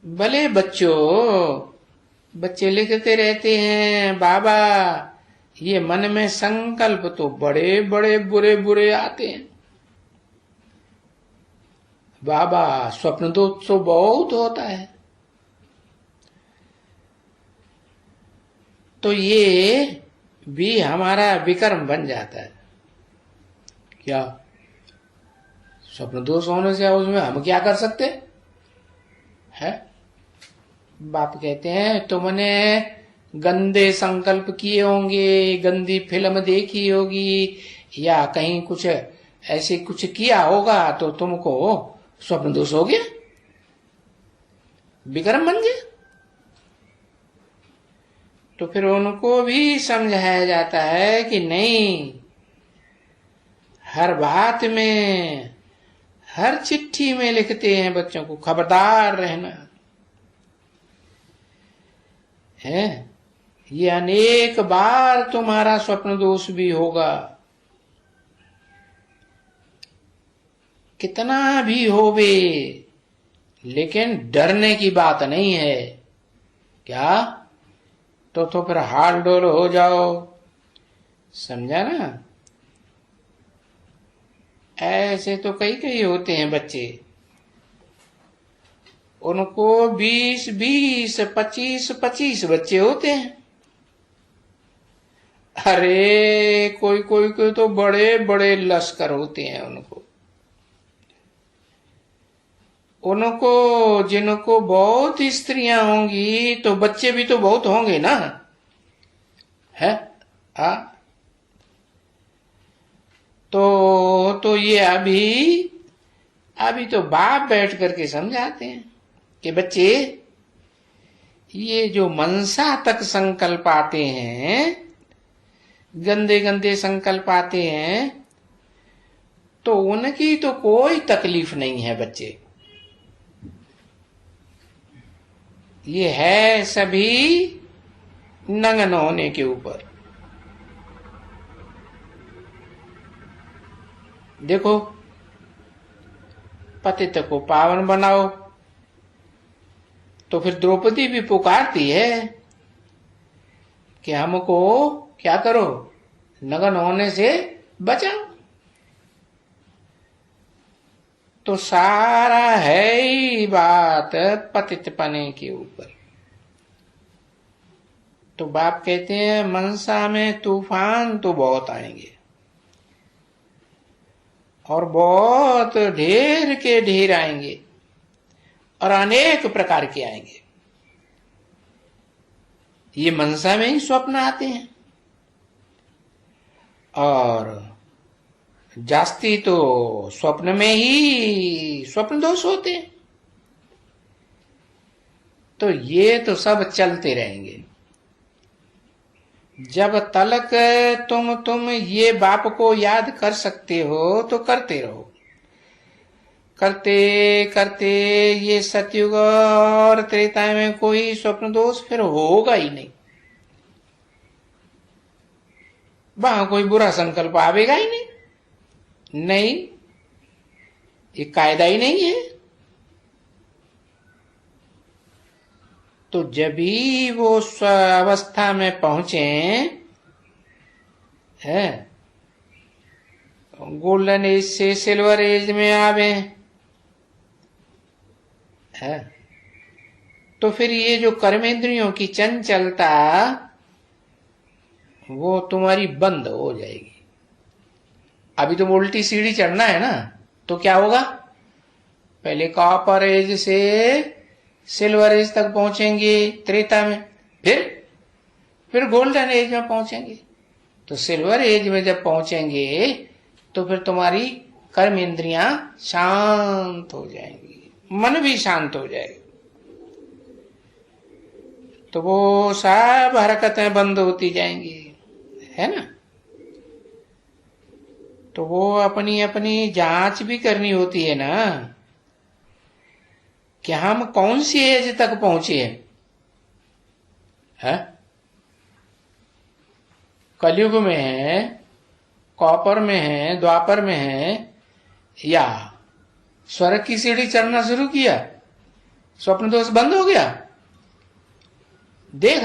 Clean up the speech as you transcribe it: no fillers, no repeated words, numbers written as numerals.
भले बच्चे लिखते रहते हैं बाबा, ये मन में संकल्प तो बड़े बड़े बुरे बुरे आते हैं। बाबा स्वप्न दोष तो बहुत होता है। तो ये भी हमारा विकर्म बन जाता है। क्या स्वप्न दोष होने से उसमें हम क्या कर सकते हैं? बाप कहते हैं तुमने गंदे संकल्प किए होंगे, गंदी फिल्म देखी होगी, या कहीं कुछ ऐसे कुछ किया होगा, तो तुमको स्वप्न दोष हो गया, विकर्म बन गया। तो फिर उनको भी समझाया जाता है कि नहीं, हर बात में, हर चिट्ठी में लिखते हैं बच्चों को खबरदार रहना है। ये अनेक बार तुम्हारा स्वप्न दोष भी होगा, कितना भी होवे, लेकिन डरने की बात नहीं है। क्या तो फिर हाल डोल हो जाओ, समझा ना? ऐसे तो कई कई होते हैं बच्चे, उनको 20-20, 25-25 बच्चे होते हैं। अरे कोई कोई को तो बड़े बड़े लश्कर होते हैं उनको जिनको बहुत स्त्रियां होंगी, तो बच्चे भी तो बहुत होंगे ना, है? तो ये अभी तो बाप बैठ करके समझाते हैं कि बच्चे, ये जो मनसा तक संकल्प आते हैं, गंदे गंदे संकल्प आते हैं, तो उनकी तो कोई तकलीफ नहीं है बच्चे। ये है सभी नग्न होने के ऊपर। देखो, पतित को पावन बनाओ, तो फिर द्रौपदी भी पुकारती है कि हमको क्या करो, नग्न होने से बचाओ। तो सारा है ही बात पतित पने के ऊपर। तो बाप कहते हैं मनसा में तूफान तो बहुत आएंगे, और बहुत ढेर के ढेर आएंगे, और अनेक प्रकार के आएंगे। ये मनसा में ही स्वप्न आते हैं, और जास्ती तो स्वप्न में ही स्वप्न दोष होते हैं। तो ये तो सब चलते रहेंगे जब तलक तुम ये बाप को याद कर सकते हो, तो करते रहो। करते करते ये सतयुग और त्रेता में कोई स्वप्न दोष फिर होगा ही नहीं, वहां कोई बुरा संकल्प आवेगा ही नहीं, ये कायदा ही नहीं है। तो जब भी वो स्वस्था में पहुंचे है, गोल्डन एज से सिल्वर एज में आवे है, तो फिर ये जो कर्मेंद्रियों की चंचलता वो तुम्हारी बंद हो जाएगी। अभी तो उल्टी सीढ़ी चढ़ना है ना, तो क्या होगा, पहले कॉपर एज से सिल्वर एज तक पहुंचेंगे त्रेता में, फिर गोल्डन एज में पहुंचेंगे। तो सिल्वर एज में जब पहुंचेंगे तो फिर तुम्हारी कर्म इंद्रियां शांत हो जाएंगी, मन भी शांत हो जाएगा, तो वो सब हरकतें बंद होती जाएंगी, है ना? तो वो अपनी अपनी जांच भी करनी होती है ना, कि हम कौन सी एज तक पहुंचे हैं? कलयुग में है, कॉपर में है, द्वापर में है, या स्वर्ग की सीढ़ी चढ़ना शुरू किया? स्वप्न दोष बंद हो गया। देख